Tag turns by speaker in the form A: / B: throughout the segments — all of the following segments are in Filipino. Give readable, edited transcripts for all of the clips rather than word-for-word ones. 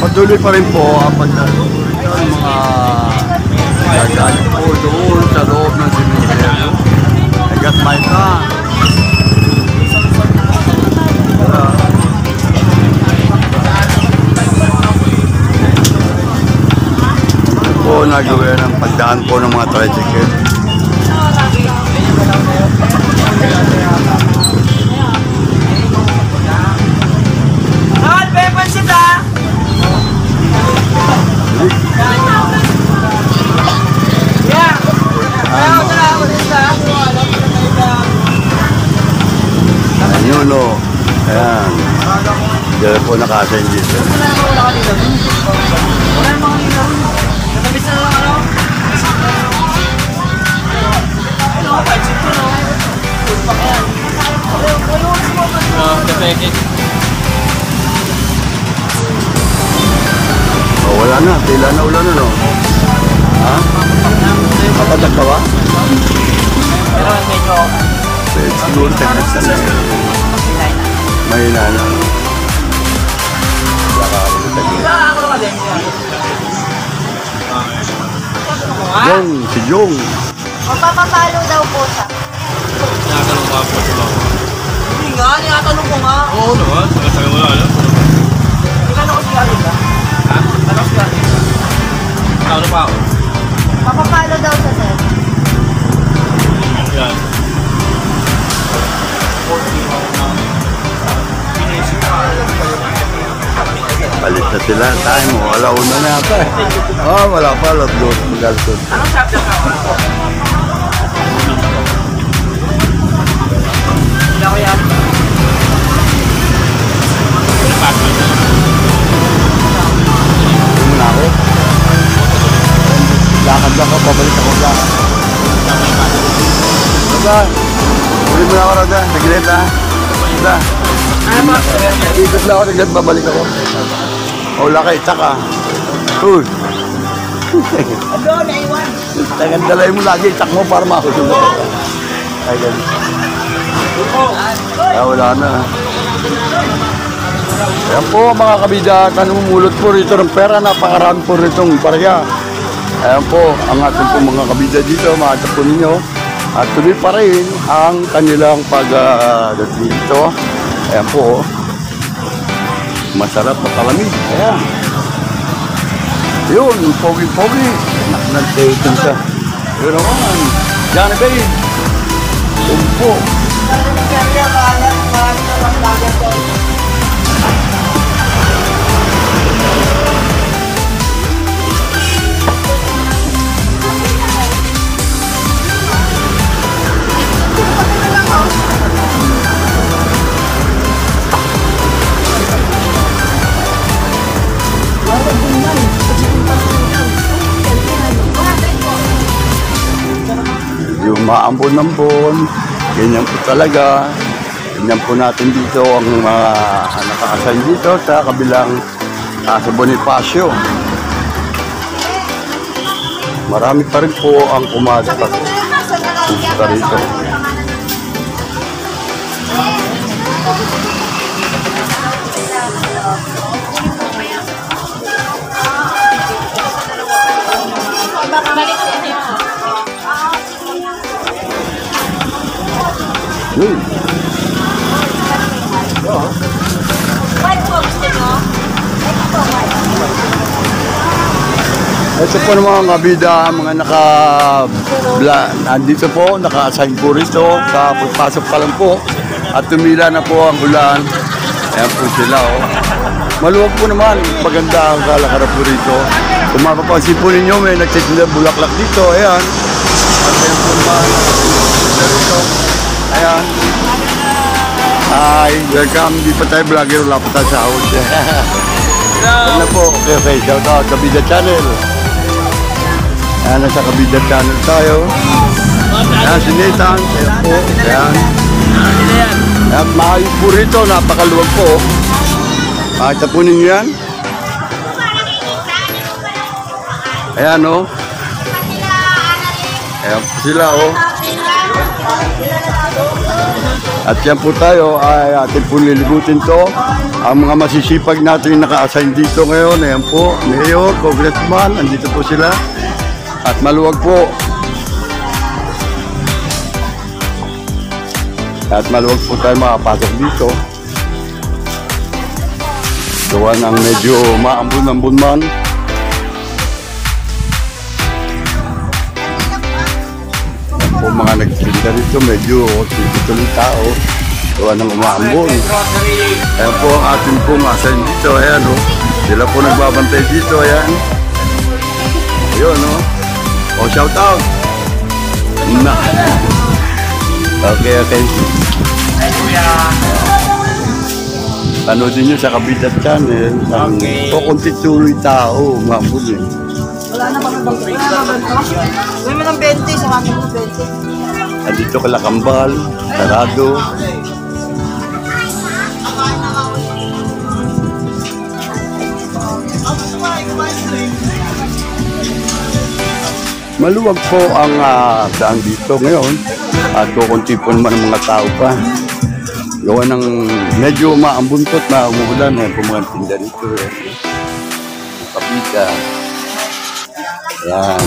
A: patuloy pa rin po ang pagdadalo ng mga gagaling po doon sa loob ng simenteryo. Hanggat may ka. Po nagawin ang pagdaan po ng mga tricycle. Yun o. Ayan. Diyan po nakasayin dito. Oh, wala na. Tila na ulan na no. Ha? Matadag ka ba?
B: Pero medyo
A: Siguro techniques na lang. Mahina na. Jong, si Jong.
C: Magpapapalo daw po siya.
D: Tinatanong ka po sa mga.
B: hindi nga, tinatanong ko nga.
D: Oo naman, sabi wala alam.
B: Ano ko siya rin ba?
D: Ha?
B: Ano ko siya rin?
D: Ano pa ako?
C: Papapalo daw siya, sir.
D: Yan.
A: Palit na sila. Time mo. Wala una na ata eh. Oh, wala pa. Lot-lot. Magalsot.
B: Anong chapter ka? Hindi ako yan.
A: Hindi mo na ako. Lakad lang ka. Babalik ako lang. Baba. Uli mo na ako rada. Naglit ha. Basta.
B: Ano ba?
A: Ikot lang ako. Naglit. Babalik ako. Wala ka. Itak ha. Uy.
B: Ano, naiwan.
A: Tagandalay mo lagi. Itak mo para makasunod. Ay, ganun. Wala na. Ayan po mga kabida, kanumulot po rito ng pera, napakarami po rito ng barya. Ayan po, ang ating po mga kabida dito, makita po ninyo. At tuloy pa rin ang kanilang dito. Ayan po, masarap na palamig. Ayan. Yun, pogi-pogi. Nag-taken siya. Yun naman. Diyan na kayo. Umpo. Yung maambon-ambon, ganyan po talaga. Ganyan po natin dito ang mga nakakasign dito sa kabilang sa Bonifacio. Marami pa rin po ang pumasok dito rito. Ito po naman mga kabida, mga nandito po, naka-assign po rito, sa pagpasok pa lang po, at tumila na po ang ulan. Ayan po sila, oh. Maluwag po naman, maganda ang kalakaran po rito. Kung mapapansin po ninyo, may nagtitinda bulaklak dito, ayan. At ayan po naman, rito. Ayan. Hi, welcome. Di pa tayo vlogger, wala pa tayo sahod. Ano po, okay, shout out, Kabida Channel. Ayan, nasa Kabida Channel tayo. Ayan, si Nathan, ayan po, ayan. At maayos po rito, napakaluwag po. Makita po ninyo yan. Ayan, o. Ayan po sila, o. At yan po tayo ay atin po lilibutin to. Ang mga masisipag natin naka-assign dito ngayon, ayan po, Mayor, Congressman, andito po sila. At maluwag po. At maluwag po tayo makapasok dito. Gawa ng medyo maambun-ambun man. Ayan po mga nagtinda dito, medyo tuloy tao. Gawa ng umaambun. Ayan po ang ating pong assign dito. Ayan o. Sila po nagbabantay dito. Ayan. Ayun o. O shout out. Na. Okay.
B: Ay, kuya.
A: Panoodin nyo sa Kabida Channel.
B: Okay.
A: O kunti tuloy tao. Umaambun eh.
C: Wala na kami bang gawin mo ng 20, sa kami ng 20.
A: Andito ka Lakambal. Sarado. Maluwag po ang daan dito ngayon at kukunti po naman ang mga tao pa. Gawa ng medyo maambuntot na umuulan po mga tinda dito. Kabida. Ayan.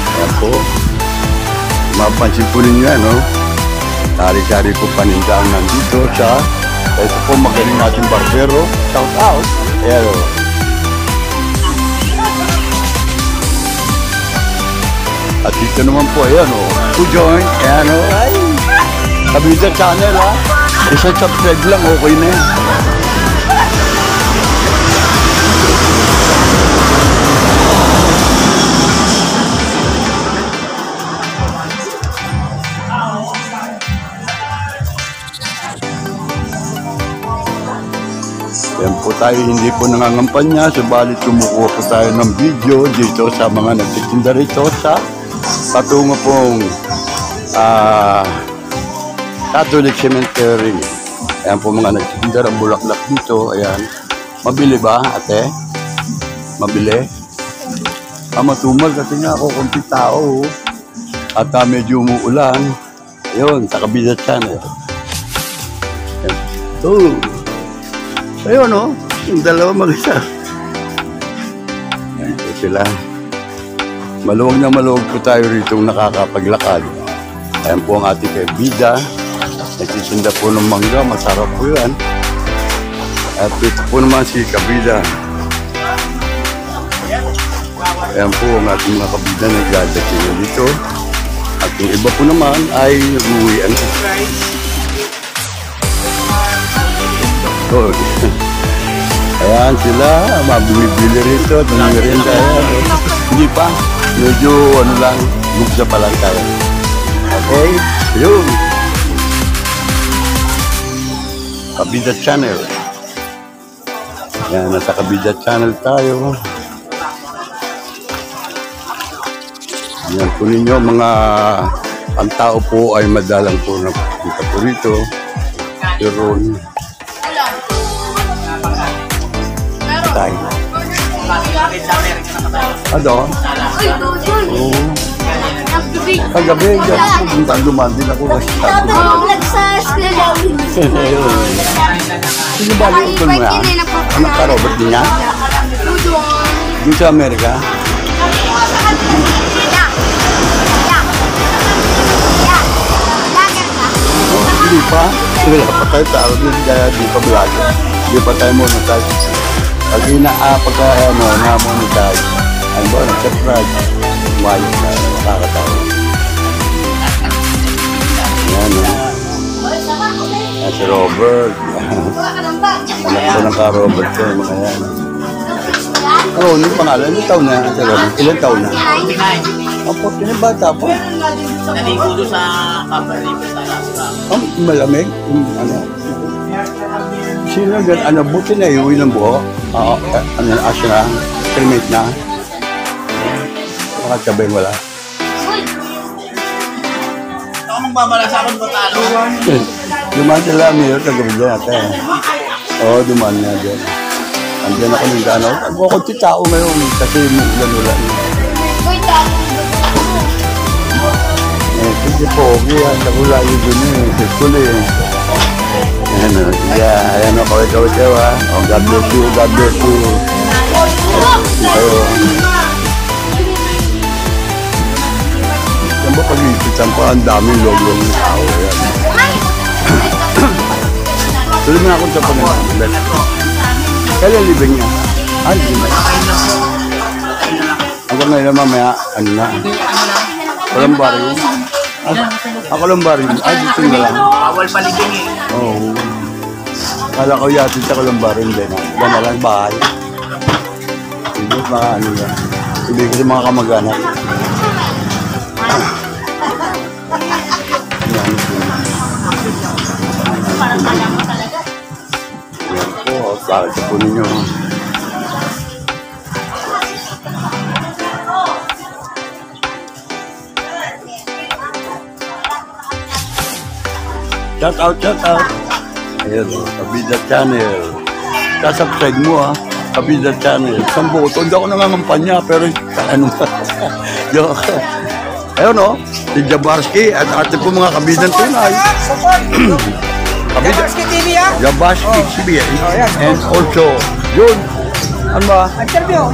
A: Ayan po. Mapansin po ninyo yan, no? Sari-sari po panindahan nandito sa ito po magaling natin barbero. Shout out. Ayan o. At dito naman po, ayan o, to join, ayan o, ay, Kabida Channel ha, isang subscribe lang, okay na yan. Ayan po tayo, hindi po nangangampanya, subalit kumukuha po tayo ng video dito sa mga nagtitinda rito sa patungo pong Catholic Cemetery. Ayan po mga nagtitinda ng bulaklak dito. Ayan. Mabili ba, ate? Mabili? Matumal kasi nga ako kunti tao. At medyo umuulan. Ayun, sa Kabida Channel. Ayan. Ayun o, yung dalawa mag-isa. Ayan po sila. Maluwag na maluwag po tayo rito nakakapaglakad. Ayan po ang ating kaibigan. Nagtitinda po ng mangga. Masarap po yan. At dito po naman si Kabida. Ayan po ang ating mga kabida na nagdadating dito. At yung iba po naman ay nag-uwian. So, ayan sila. Mabibili rito. Tumiririnda. Hindi pa. Medyo ano lang, gugsa pa lang tayo. Okay? Yun. Kabida Channel. Yan, nasa Kabida Channel tayo. Yan po ninyo, mga ang tao po ay madalang po na punta po rito. Pero, tayo. Ano? Oo. Kagabi, dumaan din ako kasi sabi ko. Sino ba yung utol mo yan? Anak ka, Robert din yan? Dito sa Amerika? Hindi pa. Wala pa tayo tao din kaya di pa vlog. Hindi pa tayo monetize. Pag na-monetize, ano ba, nag-subscribe, umayos na makakatawa. Yan o. Yan si Robert. Anak ko ng ka-Robert ko, mga yan. Oo, ano yung pangalan? Ilang taon na si Robert? Ilang taon na? Opo, pinabata po.
B: Naligo doon sa company sa Alaska.
A: Malamig? Ano? Sino gan? Ano, buti na iuwi ng buho? Oo, ano na, asya na? Cremate na? Makasabay wala.
B: Ako magbabala sa akong batalo.
A: Dumaan sila, Mayor, kagabi dyan natin. Oo, dumaan na dyan. Andiyan ako ng gano'n. Ako konti tao ngayon kasi umulan-ulan. Kasi po, okay, ang nakulayo dun eh. Huli eh. Ayan o, yeah, ayan o, kawit-kawit kayo ha. Oh, God bless you, God bless you. Kayo. Yan ba pag-iipitan pa, ang daming log-log ng tao. Ayan. Tuloy mo na akong sa Panginoon. Kaya libing niya. Hindi na. Hanggang ngayon na mamaya, ano na? Kalambaryo. Kalambaryo. Dito na lang.
B: Bawal palibing eh.
A: Oo. Kala ko yatid sa Kalambaryo. Hindi na. Yan na lang, bahay. Hindi, mga ano yan. Ibig ko sa mga kamag-anak. Yan po, bakit sa po ninyo? Shout out, shout out. Ayan, Kabida Channel. Kasubscribe mo ha, Kabida Channel. Isang boto, hindi ako nangangampanya, pero ano ba? Joke. Ayun o, si Jabarski at ate po mga kabidang tunay. Kabida.
C: Jabarski TV ha?
A: Jabarski TV. And also, yun, ano ba?
C: Interview.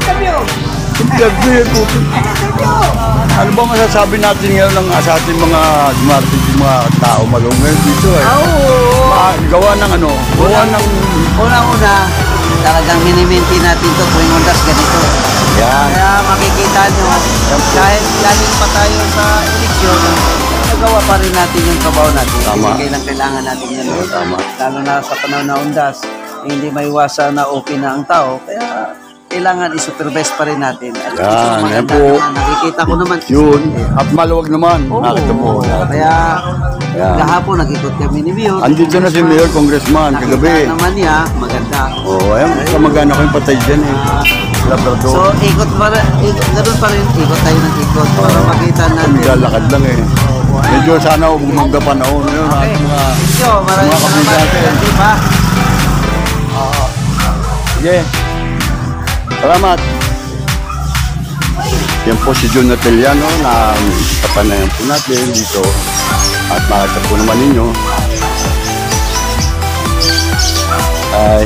A: Interview po. Ano ba masasabi natin ngayon sa ating mga dumating mga tao malong ngayon dito eh? Gawa ng ano? Gawa ng...
C: Una-una, talagang miniminti natin ito tuwing undas ganito.
A: Yan.
C: Kaya makikita nyo, dahil galing pa tayo sa eleksyon, nagawa pa rin natin yung trabaho natin.
A: Tama.
C: Kasi kailangan natin yan.
A: Tama.
C: Lalo na sa panahon na undas, hindi maiwasan na okay na ang tao. Kaya kailangan i-supervise pa rin natin. At
A: Yan, yan
C: maganda
A: po.
C: naman, nakikita ko naman.
A: Yun. At maluwag naman.
C: Oo.
A: Nakita mo.
C: Kaya
A: Yan.
C: kahapon nag-ikot kami ni Mayor.
A: Andito na si Mayor Congressman kagabi.
C: Nakita naman niya, maganda.
A: Oo, ayan. Kamag-anak ko yung patay dyan eh. Labrador.
C: So, ganun pa rin, ikot tayo ng ikot para makita natin.
A: Naglalakad lang eh. Medyo sana huwag magda panahon. Yun,
C: Okay.
A: ating mga...
C: Thank you. Maraming
A: mga kapatid natin.
C: salamat. Diba?
A: Sige. Salamat. Yan po si John Nataliano na kapanayan po natin dito. At makita po naman ninyo. Ay.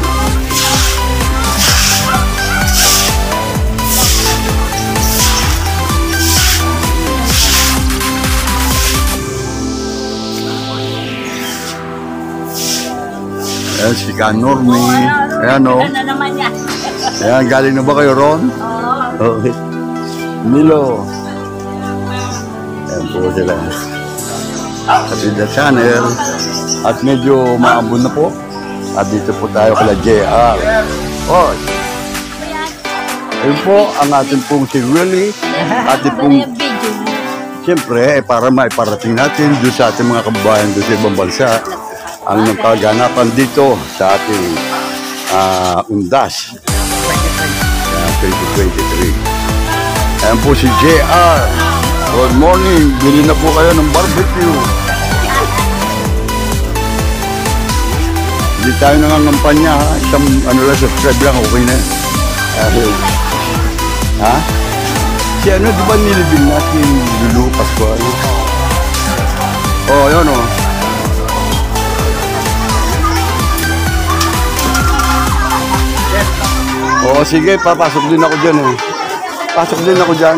A: Ayan si Kanormi. Ayan o.
E: Ano naman yan?
A: Ayan, galing na ba kayo ron?
E: Oo.
A: Okay. Milo. Ayan po sila. Kabida Channel. At medyo maambon na po. At dito po tayo kala JR. Oh. Ayun po ang ating pong si Willie. Ating pong,
E: Video.
A: siyempre, para maiparating natin doon sa ating mga kababayan doon sa ibang bansa ang nagkaganapan dito sa ating Undas 2023. Ayan po si JR. Good morning. Bili na po kayo ng barbecue. Hindi tayo nangangampanya ha. Isang ano lang, subscribe lang, okay na. Ha? Si ano, di ba nilibing na si Lulu Pascual? Oh, yun oh. Oo, sige, papasok din ako dyan eh. Pasok din ako dyan.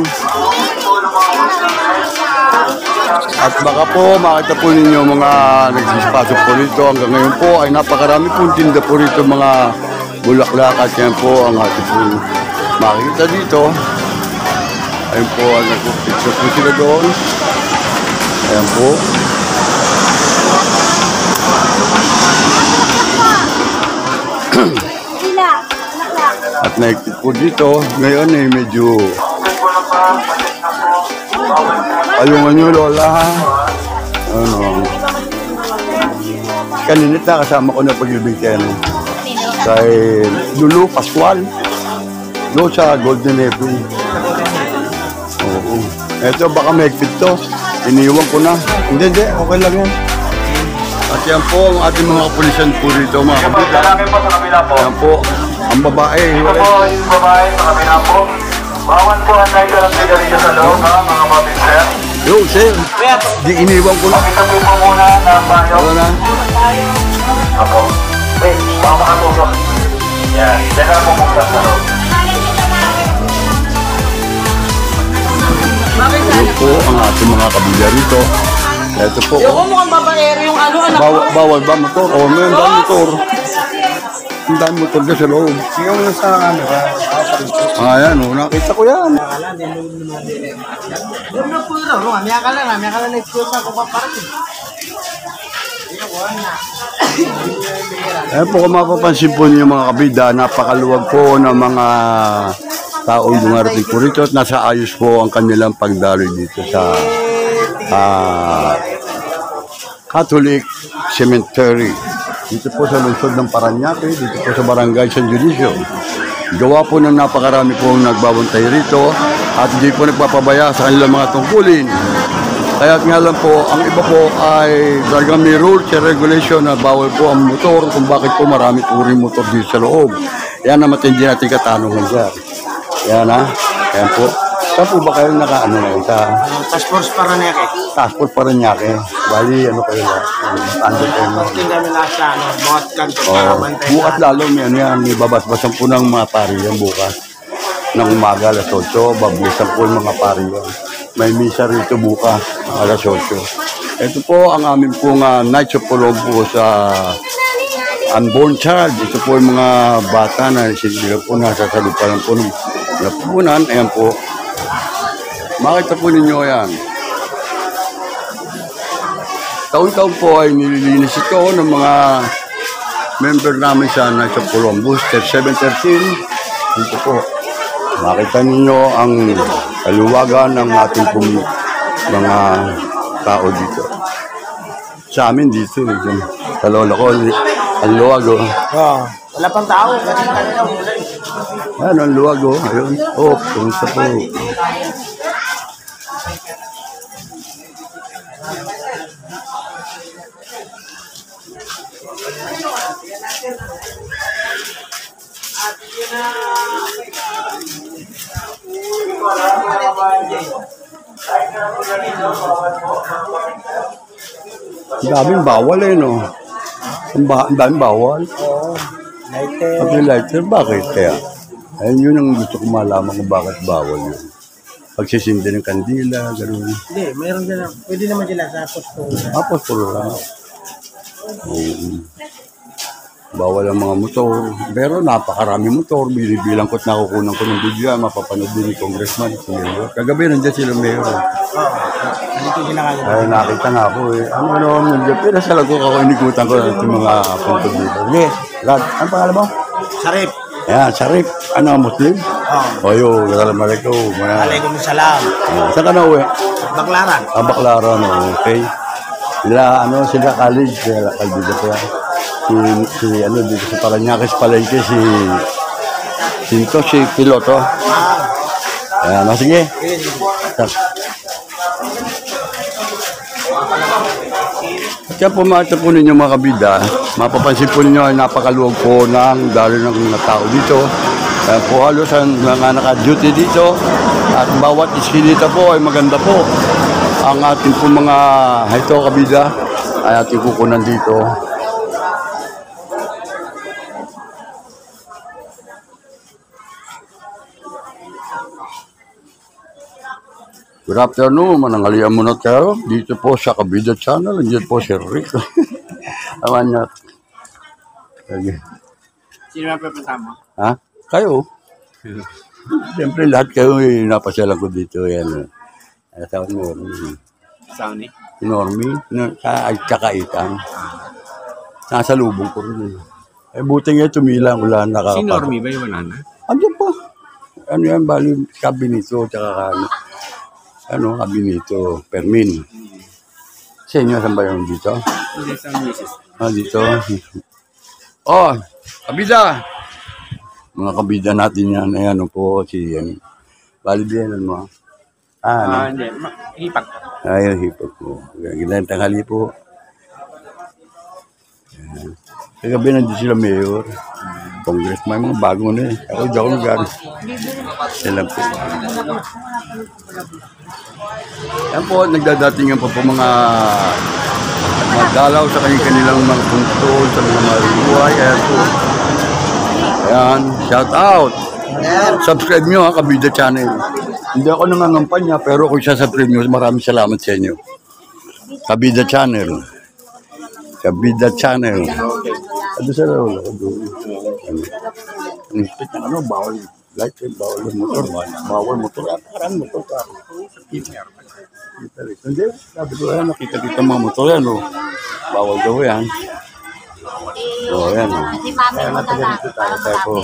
A: At baka po, makita po ninyo mga nagsipasok po rito. Hanggang ngayon po ay napakarami pong tinda po rito mga bulaklak. At yan po ang ating po makikita dito. Ayun po, nagpupicture po sila doon. Ayan po. At naikit po dito, ngayon eh medyo ayungan nyo lola ha. Ano, kaninit na kasama ko na pag-ibig kayo. Kay Lulu Pascual. Doon sa Golden Apple. Oo. Eto baka maikit to. Iniiwan ko na. Hindi, okay lang yan. At yan po ang ating mga kapulisan po rito mga kapitan. Yan po. Ang babae.
F: Ito po yung babae sa kabila po. Bawal po ang nagkaroon sigarilyo sa loob ha, mga kapatid sir.
A: Yo, sir. Di iniwan ko na.
F: Pakita po po muna na tayo.
A: Wala na.
F: Opo. Wait, baka makatulog. Yan. Diyan ka po buksan sa loob.
A: Ito po ang ating mga kabila rito. Ito po.
B: Yung mukhang babaero yung ano, anak ko.
A: Bawal ba motor? O, may ang dami motor. Ang dami motor ka sa loob.
C: Sigaw mo sa camera.
A: Ayan, o, nakita ko yan. Ayan po, kung mapapansin po niyo mga kabida, napakaluwag po ng mga taong dumarating po rito at nasa ayos po ang kanilang pagdaloy dito sa Catholic Cemetery. Dito po sa lungsod ng Parañaque, dito po sa Barangay San Dionisio. Gawa po ng napakarami po nagbabantay rito at hindi po nagpapabaya sa kanilang mga tungkulin. Kaya nga lang po, ang iba po ay talagang may rules and regulation na bawal po ang motor kung bakit po marami po rin motor dito sa loob. Yan na matindi natin katanungan dyan. Yan ha. Yan po. Saan po ba kayo naka-ano na yun? Sa
B: Task Force Parañaque.
A: Task Force Parañaque. Bali, ano kayo na? Under kayo na.
B: Hindi kami lahat sa ano, bawat kanto para bantay
A: Bukas lalo may ano yan. May babasbasan po ng mga pari yan bukas. Ng umaga, alas 8. Bablisan po yung mga pari yan. May misa rito bukas, alas 8. Ito po ang amin pong Knights of Colombo sa unborn child. Ito po yung mga bata na sila po nasa salupalan po ng napunan. Ayan po. Makita po ninyo yan. Taon-taon po ay nililinis ito ng mga member namin sa Knights of Columbus, 713. Dito po. Makita ninyo ang kaluwagan ng ating mga tao dito. Sa amin dito, sa lola ko, ang luwag o.
B: Wala pang tao, kasi kanina mula.
A: Ano, ang luwag o. Ayun. Oh, kumusta po. Ang daming bawal eh, no? Ang daming bawal.
B: Oo. Lighter.
A: Pati lighter, bakit kaya? Ayun yun ang gusto ko malaman kung bakit bawal yun. Pagsisindi ng kandila, gano'n.
B: Hindi, mayroon dyan. Pwede naman sila sa posto.
A: Tapos puro lang. Bawal ang mga motor. Pero napakarami motor. Binibilang ko't nakukunan ko ng video. Mapapanood din ni Congressman. Kagabi nandiyan sila mayor.
B: Dito ginagawa.
A: Ay, nakita nga ako eh. Ano nandiyan. Pero sa lago ako, inikutan ko ng mga punto dito. Yes, Rad. Ano pangalan mo?
B: Sarip.
A: Ayan, Sharif. Ano, Muslim? O yun, assalamualaikum.
B: Alaikum salam.
A: Saan ka na uwi?
B: Baklaran.
A: Baklaran, okay. Sila college, sila kalbida pa yan. Dito sa Parañaque, palengke, si Piloto. Ayan, sige. Kaya po makita po ninyo mga kabida, mapapansin po ninyo ay napakaluwag po ng dalo ng mga tao dito. Kaya po halos ang mga naka-duty dito at bawat iskinita po ay maganda po. Ang ating po mga ito kabida ay ating kukunan dito. Good afternoon, mananghalian muna tayo dito po sa Kabida Channel. Nandiyan po si Rick. Awan niya.
B: Sino ang pagkasama?
A: Ha? Kayo? Siyempre lahat kayo napasyalan ko dito. Yan. Sa Normie.
B: Sauni?
A: Si Normie. Tsaka-itang. Nasa lubong ko rin. Eh buti nga tumilang. Wala nakakapag.
B: Si Normie ba yung wala na?
A: Andiyan po. Ano yan? Bali, kabinito. Tsaka kabinito. Permin. Sa inyo, saan ba yung dito?
B: Hindi sa misis.
A: Dito. Oh, kabida. Mga kabida natin yan. Ayan po si Bali biyanan mo.
B: Hindi. Hipak.
A: Ayun, hipag po. Gilang tanghali po. Kagabi nandito sila mayor. Congressman, mga bago na eh. Ako di ako nag-aaral. Sila po. Yan po, nagdadatingan po mga dalaw sa kanilang mga tungkol, sa mga buhay. Ayan po. Ayan, shout out. Subscribe nyo ha, Kabida Channel. Hindi ako nangangampanya, pero kung subscribe nyo, maraming salamat sa inyo. Kabida Channel. Kabida Channel. Ano sa lalo? Ano? Bawal. Light, bawal motor. Bawal motor. Parang motor ka. Hindi. Sabi ko yan, nakita kita mga motor yan. Oh. Bawal daw yan. Yan. Ayan na tayo po.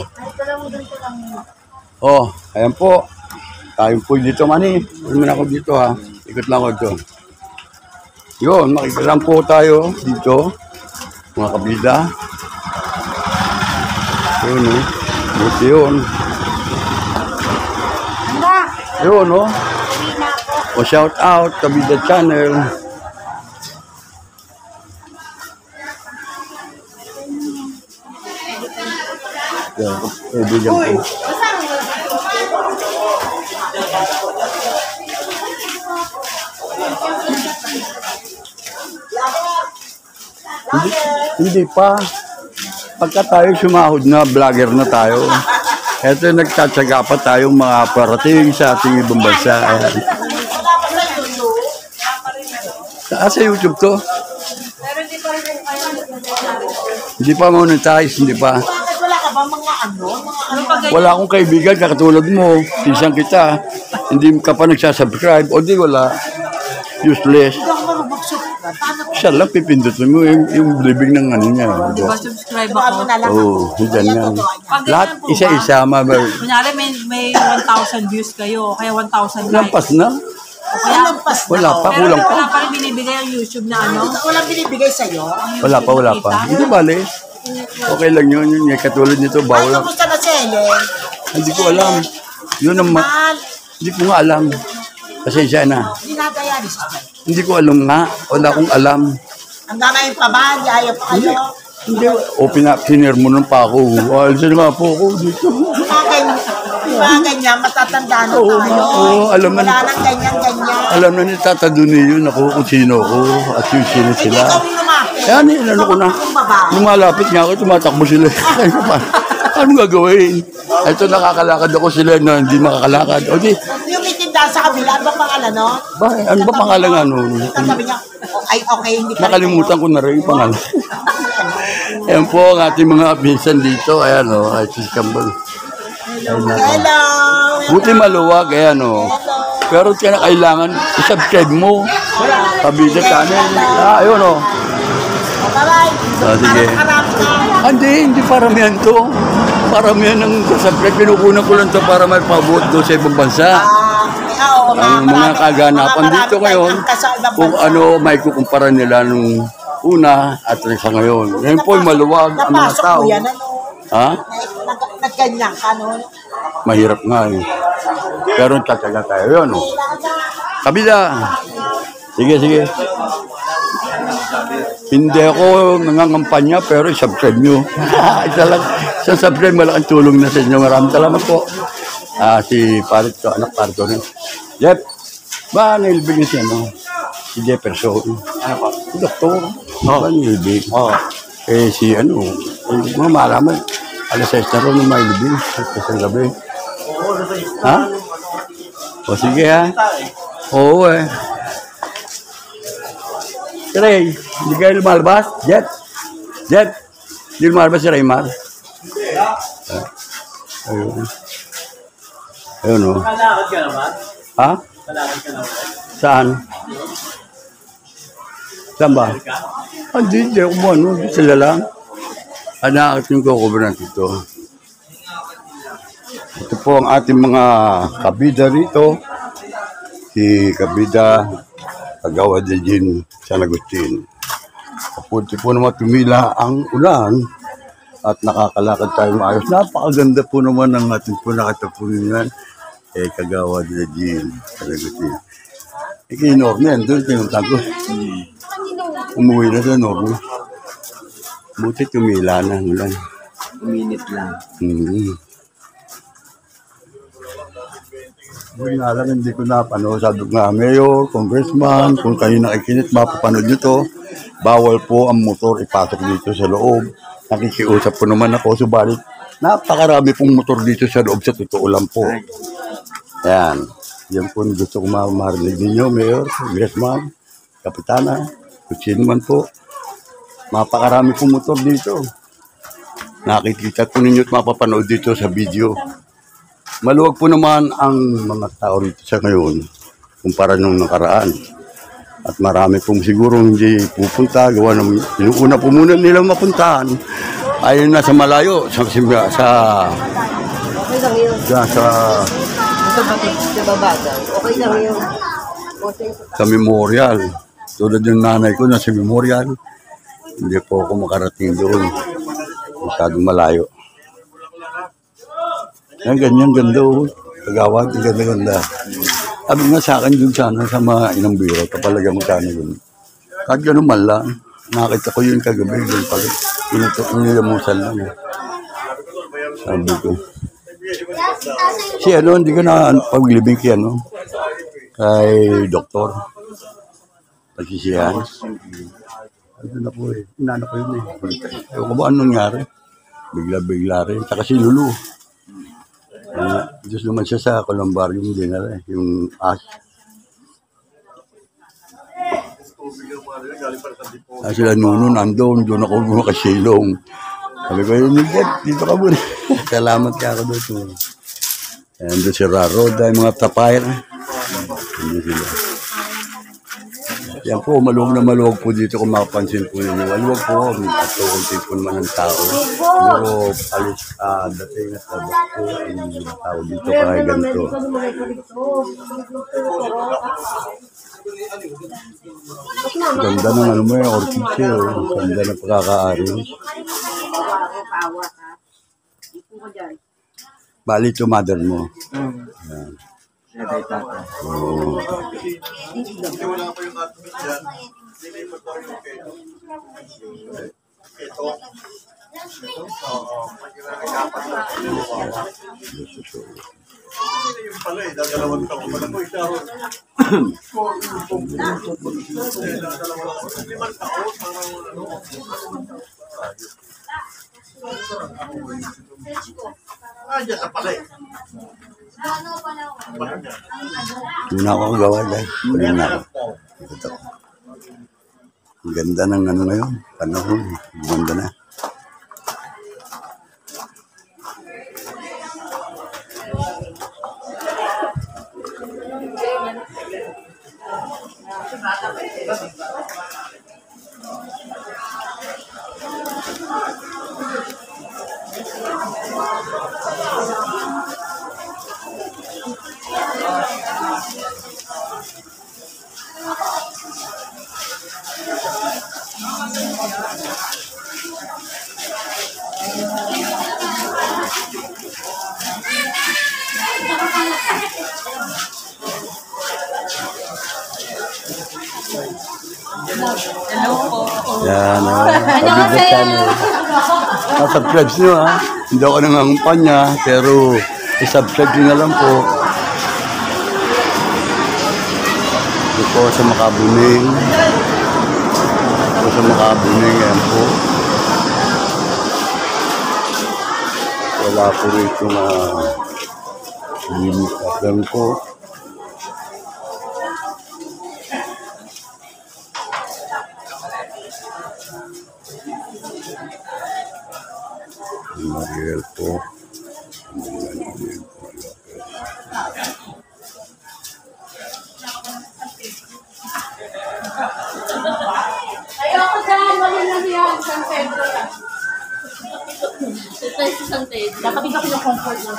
A: Ayan po. Tayo po dito, Mani. Huwag mo na ako dito ha. Ikot lang ako dito. Yun, makikilang po tayo dito. Mga kabida. Yun, oh. Buti yun. Yun, oh. O shout out, Kabida Channel. Yan, bigyan po. Hindi pa. Pagka tayo sumahod na, vlogger na tayo. Eto, nagtatsaga pa tayong mga parating sa ating ibang bansa. Sa YouTube to? Hindi pa monetize, hindi pa.
E: Wala ka ba mga ano?
A: Wala akong kaibigan, kakatulad mo. Isang kita, hindi ka pa nagsasubscribe, o di wala. Useless. Siya lang, pipindutin mo yung living ng ano niya.
G: Diba subscribe ako?
A: Oo, yan. Lahat, isa-isa.
G: Kunyari may 1,000 views kayo, kaya 1,000 likes.
A: Lampas na.
G: Kaya,
A: Wala pa, kulang pa.
G: wala pa rin binibigay ang YouTube na ano?
E: Walang binibigay sa'yo?
A: Wala pa. Hindi bale. Okay lang yun. Yung katulad nito,
E: Ay,
A: bawal.
E: kamusta na si Helen?
A: Hindi ko alam. Yun ang hindi ko nga alam. Pasensya na.
E: Dinadayari sa akin.
A: Hindi ko alam nga. Wala akong alam.
E: Hanggang ngayon pa ba? Ayaw pa kayo?
A: Hindi. O, pinir mo nun pa ako. Alisin nga po ako dito.
E: Mga ganyan, matatanda na tayo.
A: Oo, alam na.
E: Wala nang ganyan.
A: Alam na ni Tata Duni yun ako kung sino ko at yung sino
E: Hindi
A: sila.
E: kami lumapit.
A: Kaya inano ko na.
E: Kung babae.
A: Lumalapit nga ako, tumatakbo sila. Anong gagawin? Ito nakakalakad ako sila na hindi makakalakad. O di,
E: Yung itindahan sa kabila, ano ba pangalan, no?
A: ano ba pangalan nga nun?
E: Sabi niya, ay, okay, hindi ka
A: Nakalimutan ko na rin yung pangalan. Ayan po ang ating mga pinsan dito. Ayan o, ay si Campbell.
E: Hello!
A: Buti maluwag, ayan o. Pero kailangan i-subscribe mo. Kabida Channel. Ayun o.
E: Bye-bye!
A: Sige. Hindi paramihan to. Paramihan ng subscribe. Pinukunan ko lang to para may pabuot doon sa ibang bansa. Ang mga kaganapan dito ngayon, kung ano may kukumpara nila nung una at sa ngayon. Ngayon po maluwag ang mga tao. Ha?
E: Nagganyan ka, no?
A: Mahirap nga eh. Pero tataga tayo yun. Oh. Kabida. Sige. Hindi ako nangangampanya pero subscribe nyo. Isang subscribe, malaking tulong na sa inyo. Maraming salamat po. Si Parit ko, anak Parit ko rin. Jeff, ba nilibig niya siya, no? Si Jefferson. Ano pa? Si Doktor. Ba nilibig? Si hindi mo malaman. Alas 6 na rin yung mailibig. Kasi gabi. Ha? O sige ha. Oo eh. Si Ray, hindi kayo lumalabas? Jet? Hindi lumalabas si Raymar? Ayun o.
B: Kalakad ka naman?
A: Ha?
B: Kalakad ka naman?
A: Saan? Saan ba? Hindi ako mo ano. Sila lang. Anak yung kukubaran dito. Ito po ang ating mga kabida rito. Si Kabida Kagawad Eugene San Agustin. Kapunti po naman tumila ang ulan at nakakalakad tayo maayos. Napakaganda po naman ng ating po nakatapunan Kagawad Eugene San Agustin. Ikinorme yan doon, pinuntan ko. Umuwi na sa Norme. Buti tumila na ang ulan.
C: Minute lang.
A: Buti nga lang, hindi ko napanood. Sabi ko nga, Mayor, Congressman, kung kayo nakikinig, mapapanood nyo to. bawal po ang motor ipasok dito sa loob. Nakikiusap po naman ako, subalit napakarami pong motor dito sa loob, sa totoo lang po. Yan. Yan po gusto ko marinig ninyo, Mayor, Congressman, Kapitana, kung sino man po. Napakarami pong motor dito. Nakikita po ninyo at mapapanood dito sa video. Maluwag po naman ang mga tao rito sa ngayon kumpara nung nakaraan. At marami pong siguro hindi pupunta, gawa ng inuuna po muna nilang mapuntahan. Ayun na sa malayo, sa memorial. Tulad yung nanay ko na sa memorial, hindi po ako makarating doon. Masyadong malayo. Yan, ganyan, ganda o. Kagawad, ganda-ganda. Sabi nga sa akin dun sana sa mga inang biro, kapalaga mo sana dun. Kahit ganun man lang, nakita ko yun kagabi dun pag inilamusan lang. Sabi ko. Si ano, hindi ko na paglibing kay ano, kay doktor. Pagsisiyan. Ano na po eh, inano ko yun eh. Ewan ko ba anong nangyari? Bigla-bigla rin. Saka si Lulu. Diyos naman siya sa columbarium din na yung ash. Sila Nuno nandun, doon ako makasilong. Sabi ko, dito ka muna. Salamat ka ako doon. And doon si Raro, dahil mga tapay na. Hindi sila. Yan po, maluwag na maluwag po dito kung makapansin po ninyo. Maluwag po, at kunti po naman ng tao. Pero alis, dating at labas po ang tao dito kaya ganito. Ganda ng ano mo yung orchid oh. Ganda ng pagkaka-aris. Bali ito mother mo. Yan. Oh. Hindi na ako gawa guys. Hindi na ako. Ito. Ang ganda ng ano ngayon. Panahon. Ang ganda na.
G: Hello po.
A: Yan, Kabida Channel. Subscribe nyo ha. Hindi ako nangangampanya, pero i-subscribe nyo na lang po. Ito po sa Makabuning. Ito sa Makabuning, yan po. Wala po rito na limitasyon po. Mariel po.
H: Ayoko dyan, mali na yan. San Pedro yan. Ito sa San Pedro. Dapat ikaw pinag-comfort mo.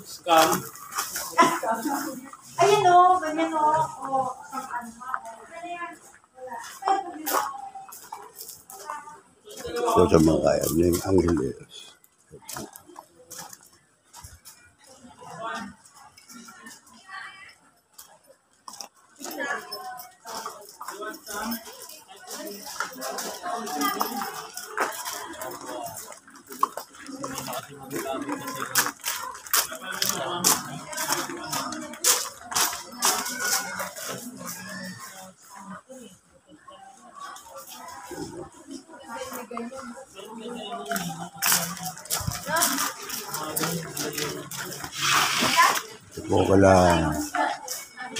D: Scam.
E: Ayan o, ganyan o. O, ano.
A: So sa mga kaya ng Angeles. Ito po kala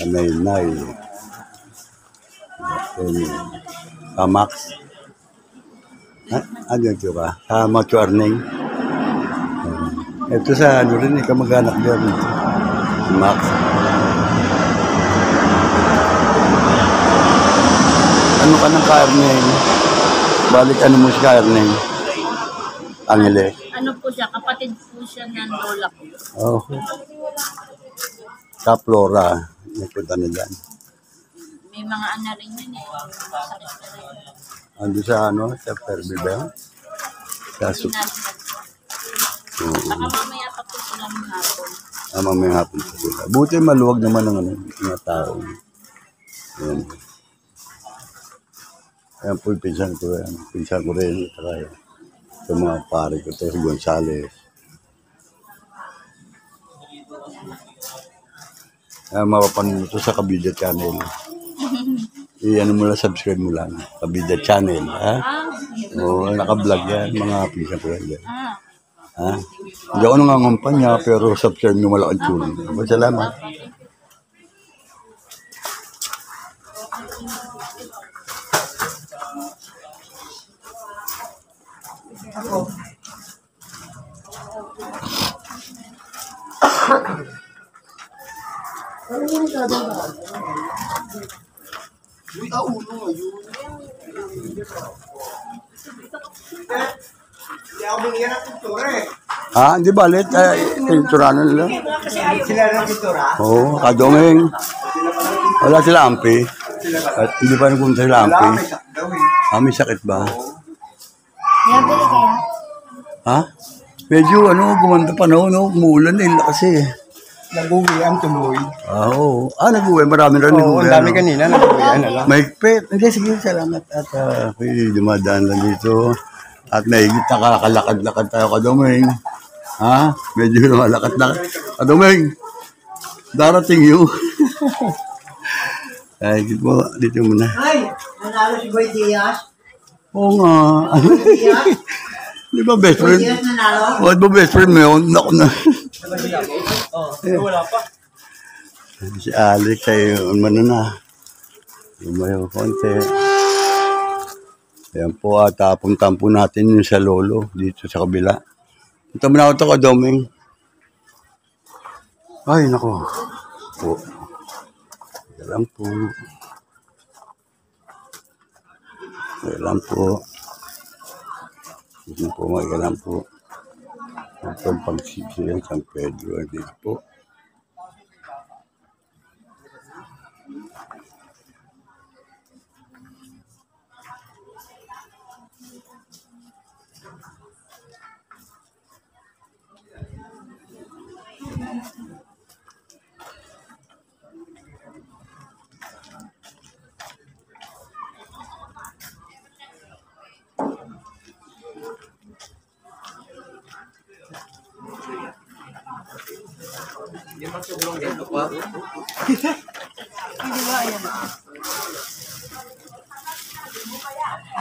A: Nay. Max. Ano ito ka? Macho Arning. Ito sa ano rin, kamag-anak dyan. Max. Ano ka ng ka-Arning? Balik ano mo si ka-Arning? Angeles.
H: Ano po siya, kapatid po siya ng lola ko.
A: Oh. Sa Flora. Nagpunta na dyan.
H: May mga ana rin yun eh. Sakit na rin.
A: Ando sa ano? Sa Perby ba? Sa
H: Baka mamaya pa po sila ng hapon.
A: Mamaya hapon pa sila. Buti maluwag naman ang mga tao. Ayan. Ayan po yung pinsan ko rin. Pinsan ko rin. Sa mga pare ko ito, si Gonzales. Ayan, mapapanood ito sa Kabida Channel. Ano mo lang, subscribe mo lang. Kabida Channel, ha? Oo, naka-vlog yan. Mga pinsan ko yan. Ha? Hindi ako nangangampanya, pero subscribe nyo malaking tulong. Salamat. Hindi balit. Pintura na nila.
E: Sila ng pintura.
A: Oo, kadongeng. Wala sila ampi. At hindi pa nagpunta sila ampi. May sakit ba? Ha? Medyo gumanda panahon, umuulan kasi.
E: Nag-uwian tuloy.
A: Oo. Nag-uwi. Marami rin nag-uwi.
E: Ang dami kanina, nag-uwian na lang.
A: Mahigpit. Hindi, sige, salamat. At dumadaan lang dito. At naigit na kakalakad-lakad tayo kaduming. Ha? Medyo lumalakad-lakad. Kaduming! Darating yun. Ay, dito muna.
E: Ay, nanalo si Boy Diaz.
A: Oo nga. Di ba best friend?
E: Diaz nanalo.
A: Di ba best friend mo yun? Naku na.
D: Wala pa.
A: Si Alex ay na. Lumayo konti. Ayan po at puntahan po natin yung sa lolo dito sa kabila. Punta mo na ako ito kadoming. Ay, naku. Po. Ito lang po. Ito lang po. Ito po, ito lang po. Ito ang pagsisiyan San Pedro. Dito po.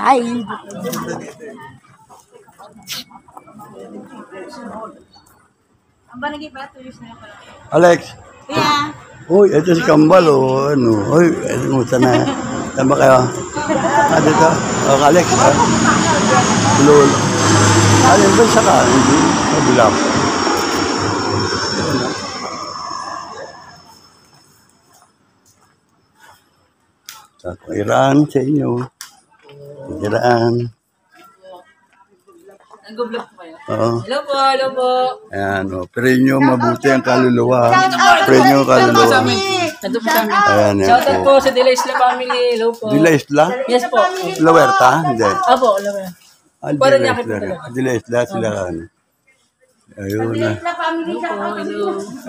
H: Ay! Ang banagi pa, 2 years na yan pala.
A: Alex!
H: Kuya!
A: Uy, ito si Kambal o ano. Uy, musta na. Tama kayo. Dito. Alex. Lolo. Alin ba siya ka? Hindi. Mabilang. Sa Iran sa inyo. Iran.
H: Nag-vlog po kayo?
A: Oo.
H: Hello po, hello po.
A: Ayan o. Pray nyo mabuti ang kaluluwa. Pray nyo ang kaluluwa.
H: Ito po sa amin.
A: Ayan yan
H: Shoutout
A: po.
H: po sa Dila Isla family. Hello po.
A: Dila Isla?
H: Yes po.
A: La Huerta? Hindi.
H: Apo, hello po.
A: Aldiles lahat sila. Ayun na.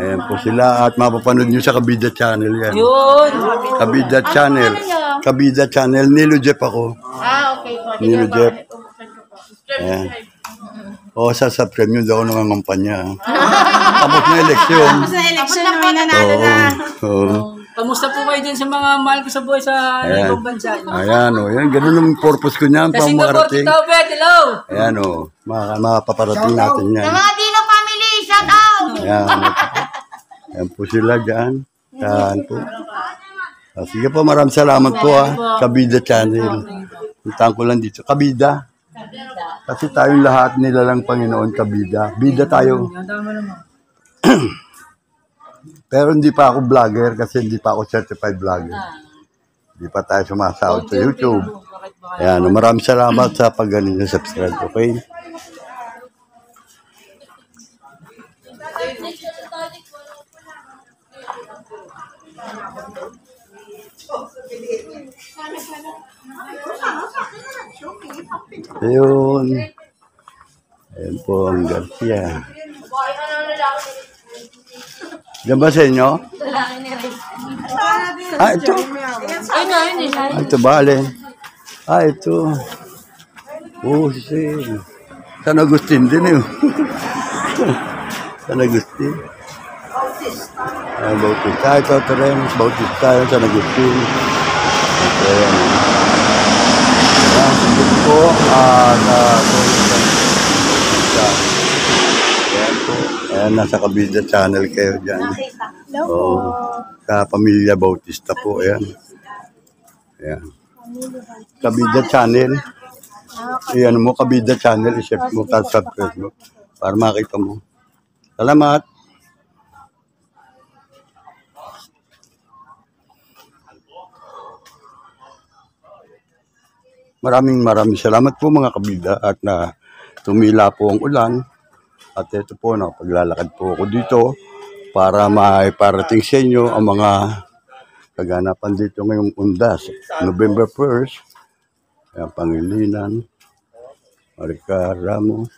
A: Ayan po sila at mapapanood nyo sa Kabida Channel yan.
G: Yun.
A: Kabida Channel. Kabida Channel. Nilo Jeff ako.
H: Okay po.
A: Nilo Jeff. Ayan. O, sa-subscribe nyo. Hindi ako nangangampanya. Tapos na eleksyon.
E: Election na may nanalo
A: Oo. Oo.
G: Kamusta po kayo dyan sa mga mahal ko sa buhay sa
A: Ayan.
G: ibang bansa?
A: Ayan o. Yan. Ganun ang purpose ko niyan.
G: Sa Singapore,
A: Pamarating.
G: Tito Bet, hello!
A: Ayan o. Mapaparating natin yan.
H: Mga Dino family, shout out!
A: Ayan. Ayan po sila dyan. Saan po. Sige po, maraming salamat po Kabida Channel. Puntahan ko lang dito. Kabida. Kasi tayong lahat nilalang Panginoon Kabida. Bida tayo.
G: Tama naman.
A: Pero hindi pa ako vlogger kasi hindi pa ako certified vlogger. Hindi pa tayo sumasahod sa YouTube. Ayan. Maraming salamat sa pag-galing na subscribe. Okay? Ayun. Ayan po ang Garcia. Diyan ba sa inyo? Ito. Ito ba, alin? Ito. Oh, San Agustin din eh. San Agustin. Bautista. Ito rin. Bautista yun, San Agustin. Ayan. Ito po. Ayan po. Ayan, nasa Kabida Channel kayo dyan. Oh, sa Pamilya Bautista po. Ayan. Ayan. Kabida Channel. Ayan mo, Kabida Channel. I-share mo, subscribe mo. Para makita mo. Salamat. Maraming salamat po mga kabida at na tumila po ang ulan at ito po paglalakad po ako dito para maiparating sa inyo ang mga kaganapan dito ngayong Undas, November 1st. Ayan, Pangilinan, Marica Ramos,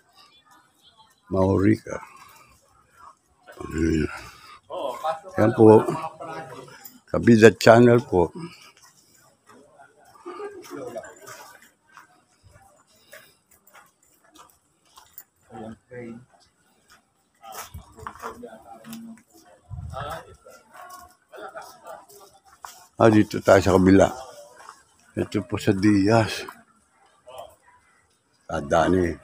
A: Maurica. Ayan po, Kabida Channel po. Dito tayo sa kabila. Ito po sa Diaz. Dani.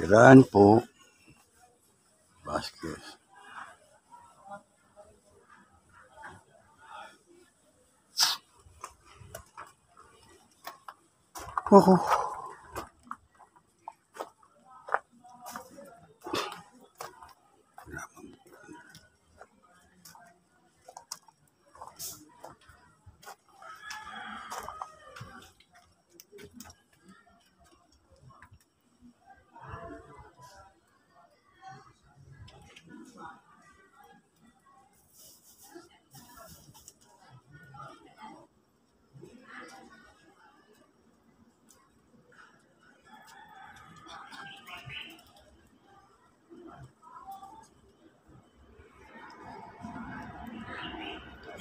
A: Iran po. Vasquez. Oh.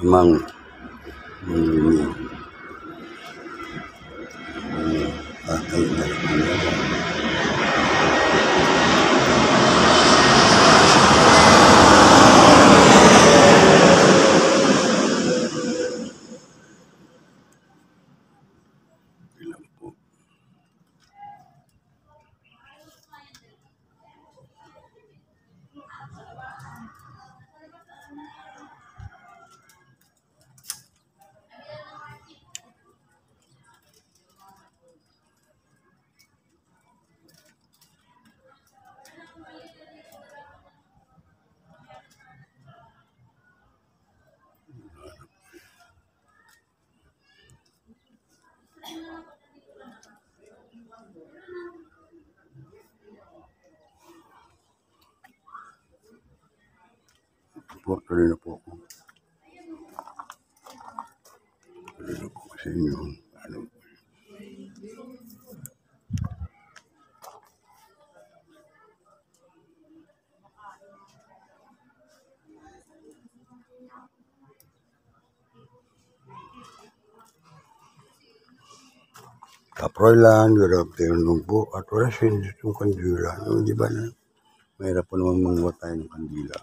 A: Amang po, tuloy na po ako. Tuloy na po sa inyo. Ano? Kaproylan, good afternoon po. At wala siya yung kandila. No, di ba na? Mahirap po naman manguha tayo ng kandila.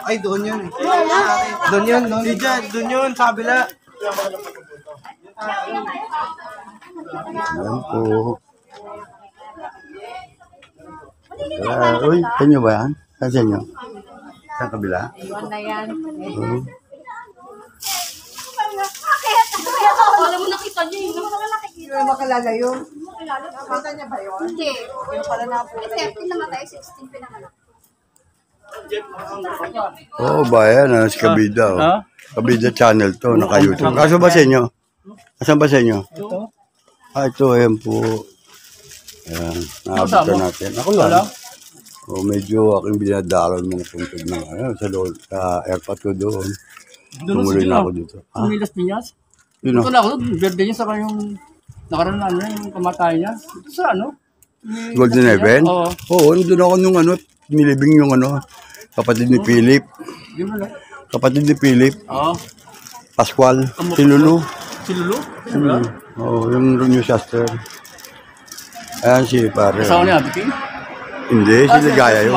C: Ay, doon yun. Doon yun, doon. Doon yun, sa kabila.
A: Ayan po. Uy, sa inyo ba yan? Saan sa inyo? Sa kabila?
H: Iwan na yan.
A: Oo.
H: Alam mo nakita niya yun.
E: Hindi mo makalala yun. Nakita niya ba yun?
H: Hindi.
E: Yung pala na po.
H: 13 namatay, 16 pinanganak.
A: Oo ba yan? Sa Kabida. Oh. Kabida channel to. Naka-YouTube. Kaso ba sa inyo? Kasan ba sa inyo? Ito. Ayan po. Ayan. Nakabot na natin. Ako lang. O, medyo aking binadalon mga puntod ng sa airport ko doon. Tumuloy na ako dito.
I: Kumilas Piñas?
A: Yun
I: Ito na ako, birthday niya sa kanyang nakaraan na yung kamatay niya. Ito sa
A: Golden Heaven?
I: Oo.
A: Oo, nandun ako nung nilibing yung kapatid ni Philip.
I: Yun na lang.
A: Kapatid ni Philip.
I: Oo.
A: Pascual. Si Lulu.
I: Si Lulu?
A: Oo, yung New Shaster. Ayan si pare.
I: Kasama niya, Abiti?
A: Hindi, si Ligaya yun.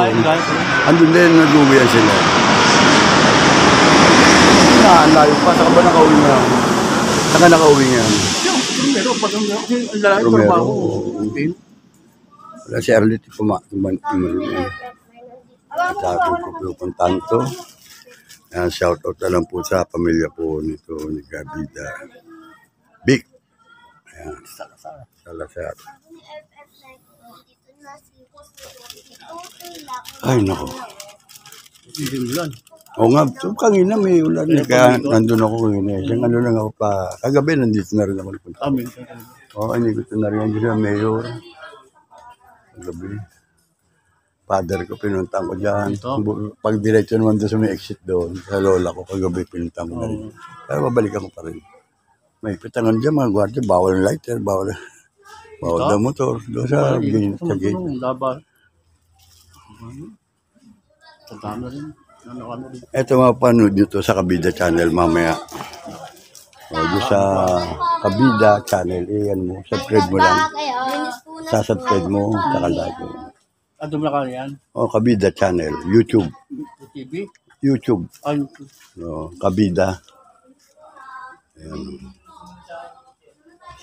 A: Andun din, nag-uwian sila. Ang layo pa, saka ba nakauwi nga? Saka nakauwi nga?
I: Romero, pag ang lalaki
A: Romero.
I: trabaho.
A: Wala si Arlette kumain. At aking po pupuntahan to. Shout out na lang po sa pamilya po nito ni Gabida. Big. Ayan. Salazar. Ay, nako.
I: Hindi ulan.
A: Oo nga, so kanina may ulan. Kaya nandun ako kanina. Siyang ano lang ako pa. Kagabi nandito na rin ako nagpunta.
I: Amin.
A: Oo, inigot na rin yan dyan, Mayor. Kagabi. Father ko, pinuntahan ko dyan. Pag diretso naman doon sa may exit doon, sa lola ko, kagabi pinuntahan ko na rin. Pero babalikan ko pa rin. May pitangan dyan, mga gwardiya, bawal lighter, bawal na motor. Doon sa gate.
I: Laban. Tandaan rin.
A: Ito mapanood nyo to sa Kabida channel mamaya. O, doon sa Kabida channel, yan mo, subscribe mo lang. Sa-subscribe mo, kakalike mo.
I: Ano na ka yan?
A: O, Kabida channel, YouTube.
I: TV?
A: YouTube.
I: YouTube.
A: O, Kabida. Ayan.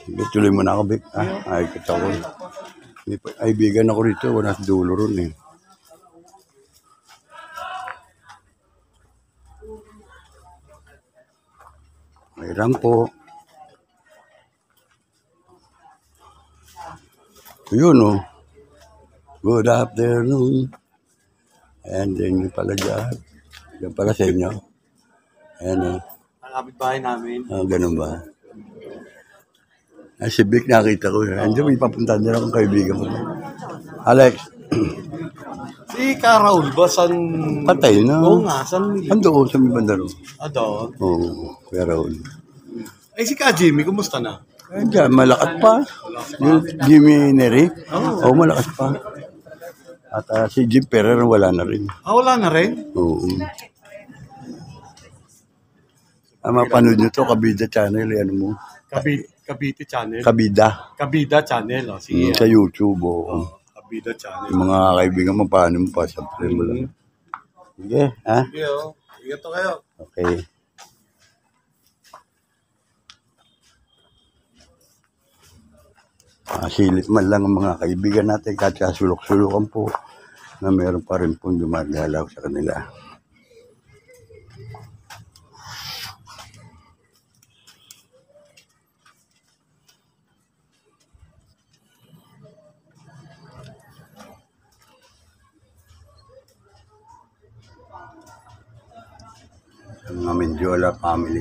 A: Sige, tuloy mo na ako, Vic. Ay, kita ko. Ay, bigan ako rito, wala sa dulo ron eh. Mayroon po. Yun o. Good afternoon. And then yung pala dyan. Yung pala sa inyo. Ayan o.
C: Ang kapitbahay namin.
A: Ganun ba? Si Vic nakita ko. Andiyan may papunta nila akong kaibigan ko. Alex,
J: Si Karaul ba? San...
A: patay na.
J: Oo nga, san...
A: Ando sa may bandaro.
J: Doon.
A: Oo, Kuya Raul.
J: Eh si Ka Jimmy, kumusta na?
A: Andiyan, malakas pa. Yung Jimmy Neri. Oo, malakas pa. At si Jim Ferrer wala na rin.
J: Wala na rin?
A: Oo. Mapanood nyo to, Kabida Channel. Ano mo?
J: Cavite Channel.
A: Kabida.
J: Kabida Channel. Si,
A: Sa YouTube. Oo.
J: Kabida Channel.
A: Yung mga kaibigan mo, paano mo pa? Subscribe mo lang. Sige, ha?
J: Sige, oh. Ingat to kayo.
A: Okay. Silit man lang ang mga kaibigan natin kahit sulok-sulokan po na meron pa rin pong dumagalaw sa kanila. Ang Mendiola family.